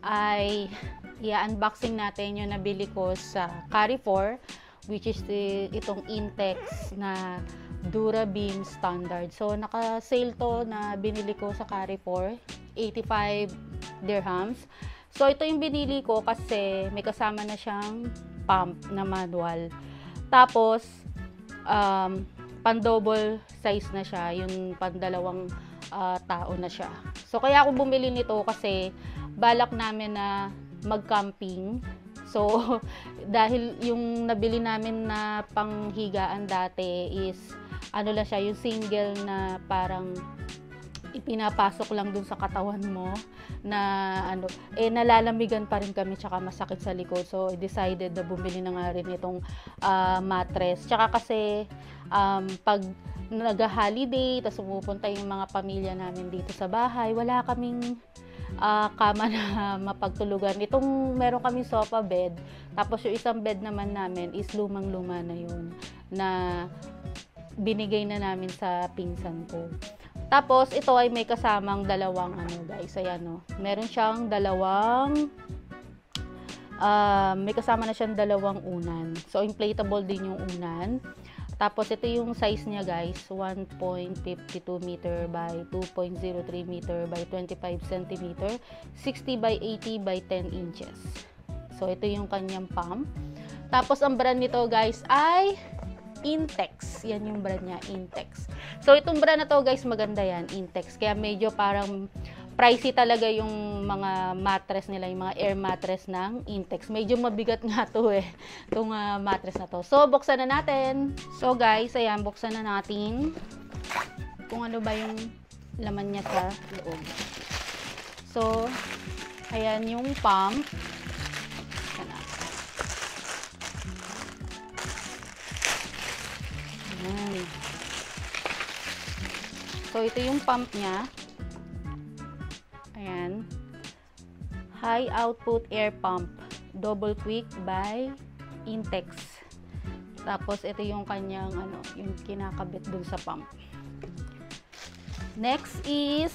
ay i-unboxing natin yung nabili ko sa Carrefour, which is itong Intex na Durabeam Standard. So, naka-sale to na binili ko sa Carrefour, 85 dirhams. So, ito yung binili ko kasi may kasama na siyang pump na manual. Tapos, pan-double size na siya, yung pan-dalawang tao na siya. So, kaya ako bumili nito kasi balak namin na mag-camping. So, dahil yung nabili namin na panghigaan dati is, ano lang siya, yung single na parang ipinapasok lang dun sa katawan mo na ano, nalalamigan pa rin kami tsaka masakit sa likod. So, I decided na bumili na nga rin itong mattress. Tsaka kasi, pag nag-holiday, tapos pumupunta yung mga pamilya namin dito sa bahay, wala kaming kama na mapagtulugan. Itong meron kami sofa bed, tapos yung isang bed naman namin is lumang-luma na yun, na binigay na namin sa pinsan ko. Tapos ito ay may kasamang dalawang guys, ayan no. Meron siyang dalawang may kasama na siyang dalawang unan. So inflatable din yung unan. Tapos ito yung size niya guys, 1.52 meter by 2.03 meter by 25 cm, 60 by 80 by 10 inches. So ito yung kanyang pump. Tapos ang brand nito guys ay Intex. Yan yung brand niya, Intex. So itong brand na to guys, maganda yan, Intex. Kaya medyo parang pricey talaga yung mga mattress nila, yung mga air mattress ng Intex. Medyo mabigat nga to itong mattress na to. So, buksan na natin. So, guys, ayan, buksan na natin kung ano ba yung laman niya sa loob. So, ayan yung pump. Ayan. So, ito yung pump niya. Ayan. High output air pump. Double quick by Intex. Tapos, ito yung kanyang, yung kinakabit dun sa pump. Next is,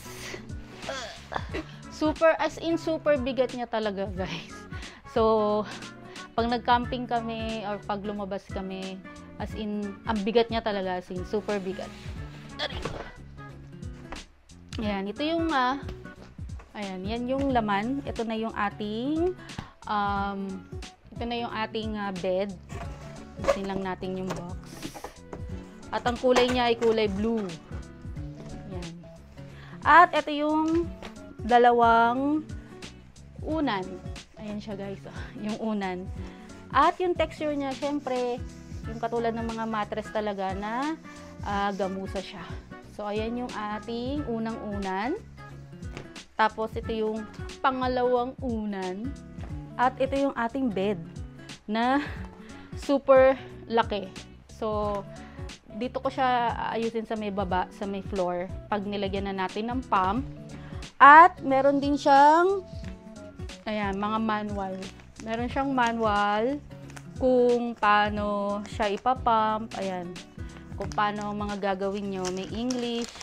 super, as in, super bigat niya talaga, guys. So, pag nag-camping kami, or pag lumabas kami, as in, ang bigat niya talaga, as in, super bigat. Ayan, ito yung, ayan, yan yung laman. Ito na yung ating bed. Isin lang natin yung box. At ang kulay niya ay kulay blue. Ayan. At ito yung dalawang unan. Ayan siya guys, yung unan. At yung texture niya, syempre, yung katulad ng mga mattress talaga na gamusa siya. So, ayan yung ating unang unan. Tapos, ito yung pangalawang unan. At ito yung ating bed na super laki. So, dito ko siya ayusin sa may baba, sa may floor, pag nilagyan na natin ng pump. At, meron din siyang, ayan, mga manual. Meron siyang manual kung paano siya ipapump. Ayan. Kung paano mga gagawin nyo. May English,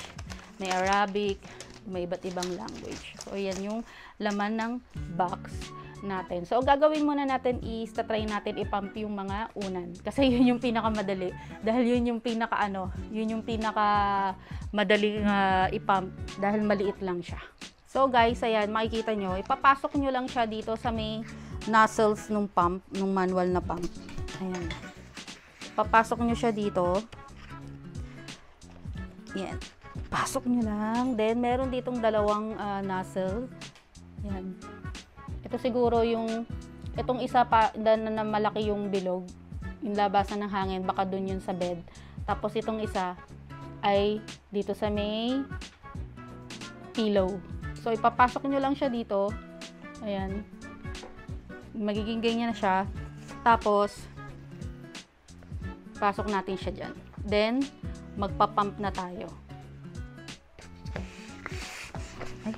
may Arabic, may iba't ibang language. So, ayan yung laman ng box natin. So, gagawin muna natin is, try natin ipump yung mga unan. Kasi yun yung pinakamadali. Dahil yun yung yun yung pinakamadaling ipump. Dahil maliit lang siya. So, guys, ayan, makikita nyo. Ipapasok nyo lang siya dito sa may nozzles ng pump, ng manual na pump. Ayan. Papasok nyo siya dito. Ayan. Pasok nyo lang. Then, meron ditong dalawang nozzle. Ayan. Ito siguro yung, itong isa pa na malaki yung bilog. Yung labasan ng hangin. Baka dun yun sa bed. Tapos, itong isa ay dito sa may pillow. So, ipapasok nyo lang siya dito. Ayan. Magiging ganyan na siya. Tapos, pasok natin siya dyan. Then, magpa-pump na tayo. Ay.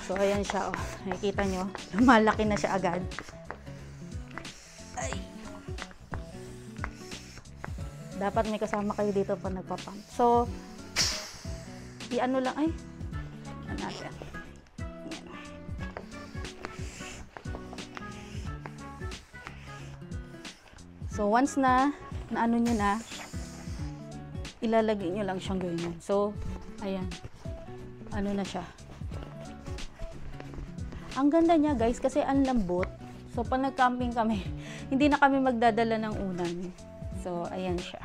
So, ayan siya. Oh. Nakikita nyo. Lumalaki na siya agad. Ay. Dapat may kasama kayo dito pa nagpa-pump. So, i-ano lang. Ay. Tignan natin. Yan. So, once na ano nyo na, ilalagay nyo lang siyang ganyan. So, ayan. Ano na siya. Ang ganda niya guys kasi ang lambot. So, pag nag-camping kami, hindi na kami magdadala ng unan. So, ayan siya.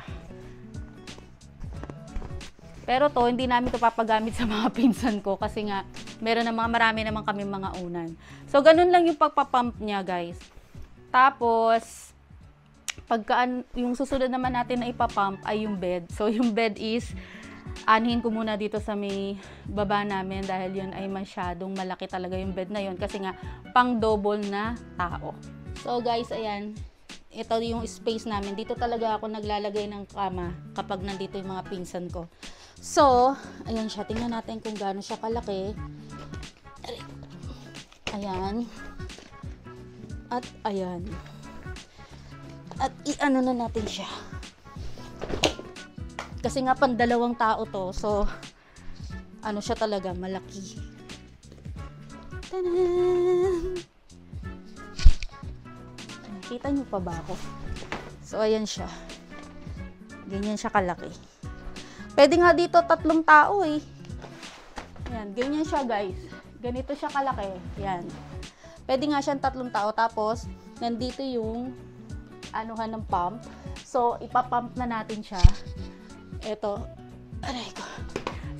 Pero to, hindi namin to papagamit sa mga pinsan ko kasi nga, marami naman kami mga unan. So, ganun lang yung pagpapump niya guys. Tapos, yung susunod naman natin na ipapump ay yung bed. So, yung bed is, anhin ko muna dito sa may baba namin dahil yun ay masyadong malaki talaga yung bed na yun kasi nga pang double na tao. So guys, ayan, ito yung space namin. Dito talaga ako naglalagay ng kama kapag nandito yung mga pinsan ko. So, ayan siya. Tingnan natin kung gaano siya kalaki. Ayan. At ayan. At i-ano na natin siya. Kasi nga pang dalawang tao to. So, ano siya talaga, malaki. Tanan! Nakita niyo pa ba ako? So, ayan siya. Ganyan siya kalaki. Pwede nga dito 3 tao eh. Ayan, ganyan siya guys. Ganito siya kalaki. Ayan. Pwede nga siyang 3 tao. Tapos, nandito yung anuhan ng pump. So, ipapump na natin siya. Ito. Aray ko.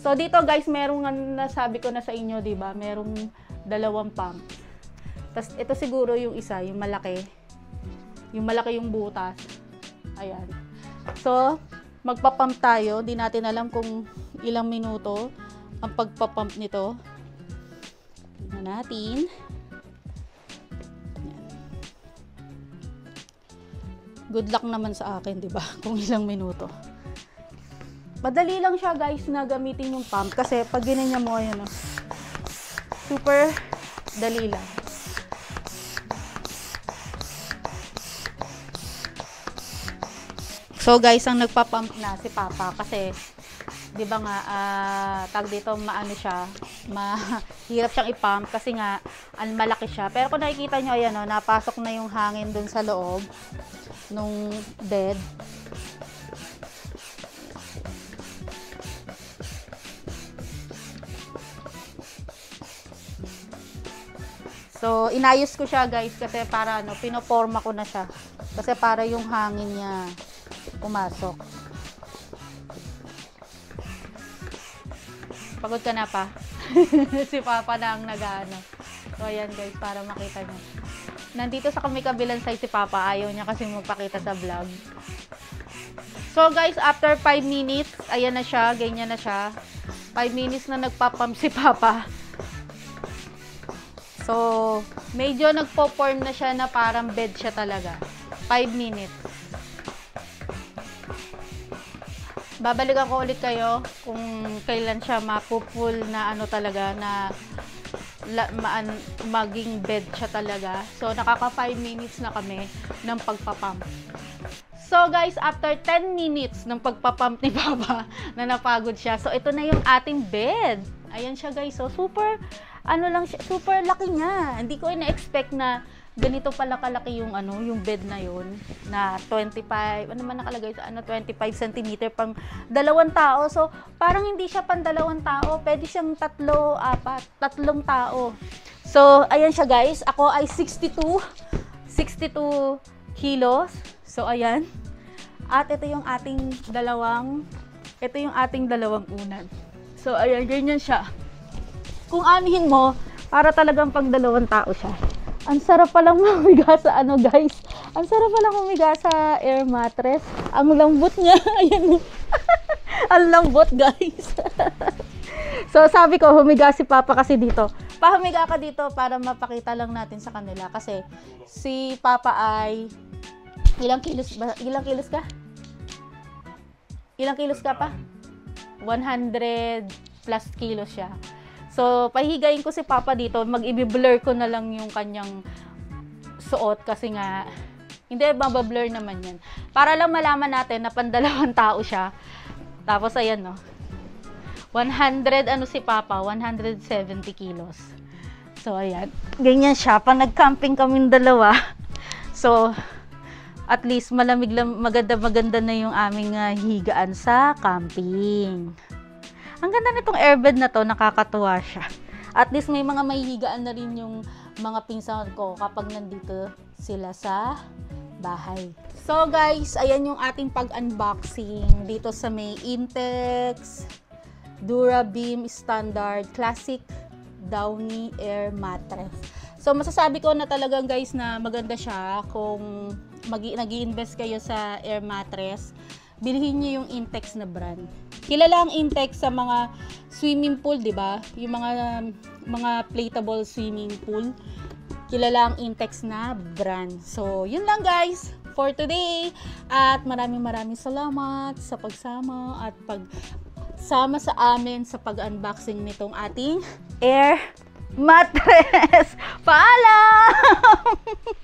So, dito guys, merong nasabi ko na sa inyo, diba? Merong 2 pump. Tapos, ito siguro yung isa, yung malaki. Yung malaki yung butas. Ayan. So, magpapump tayo. Di natin alam kung ilang minuto ang pagpapump nito. Tignan natin. Ayan. Good luck naman sa akin, diba? Kung ilang minuto. Madali lang siya guys na gamitin yung pump kasi pag ginanya mo ayan oh, super dali lang. So guys, ang nagpa-pump na si Papa kasi 'di ba nga tag dito maano siya, mahirap siyang i-pump kasi nga ang malaki siya. Pero kung nakikita niyo ayan oh, napasok na yung hangin dun sa loob nung bed. So, inayos ko siya guys kasi para ano, pinoporma ko na siya. Kasi para yung hangin niya pumasok. Pagod ka na pa? Si Papa na ang nag-ano. So, ayan guys, para makita niyo. Nandito sa kabilang side si Papa. Ayaw niya kasi magpakita sa vlog. So, guys, after 5 minutes, ayan na siya. Ganyan na siya. 5 minutes na nagpapump si Papa. So, medyo nagpo-form na siya na parang bed siya talaga. 5 minutes. Babalikan ko ulit kayo kung kailan siya mapupull na ano talaga na maging bed siya talaga. So, nakaka 5 minutes na kami ng pagpapump. So, guys, after 10 minutes ng pagpapump ni Papa na napagod siya. So, ito na yung ating bed. Ayan siya, guys. So, super ano lang siya, super laki niya. Hindi ko ina-expect na ganito pala kalaki yung ano, yung bed na yun na 25, ano man nakalagay sa ano 25 cm pang 2 tao. So, parang hindi siya pang 2 tao, pwede siyang 3, 4, 3 tao. So, ayan siya guys. Ako ay 62 kilos. So, ayan. At ito yung ating dalawang unan. So, ayan, ganyan siya. Kung anihin mo, para talagang pang 2 tao siya. Ang sarap palang humiga sa ano guys. Ang sarap palang humiga sa air mattress. Ang lambot niya. Ayan. Ang lambot guys. So sabi ko, humiga si Papa kasi dito. Pahumiga ka dito para mapakita lang natin sa kanila. Kasi si Papa ay, ilang kilos ka? Ilang kilos ka pa? 100 plus kilos siya. So, pahigayin ko si Papa dito, mag-i-blur ko na lang yung kanyang suot kasi nga, hindi, mabablur naman yan. Para lang malaman natin na pang 2 tao siya. Tapos, ayan, no. 100, ano si Papa? 170 kilos. So, ayan. Ganyan siya. Pag nag-camping kaming dalawa, so, at least malamig lang, maganda na yung aming higaan sa camping. Ang ganda nitong airbed na to, nakakatuwa siya. At least may mga mahihigaan na rin yung mga pinsan ko kapag nandito sila sa bahay. So guys, ayan yung ating pag-unboxing dito sa may Intex Durabeam Standard Classic Downy Air Mattress. So masasabi ko na talagang guys na maganda siya kung nag-i-invest kayo sa air mattress. Bilhin niyo yung Intex na brand. Kilala ang Intex sa mga swimming pool, 'di ba? Yung mga inflatable swimming pool. Kilala ang Intex na brand. So, yun lang guys for today. At maraming salamat sa pagsama at pagsama sa amin sa pag-unboxing nitong ating air mattress. Paalam!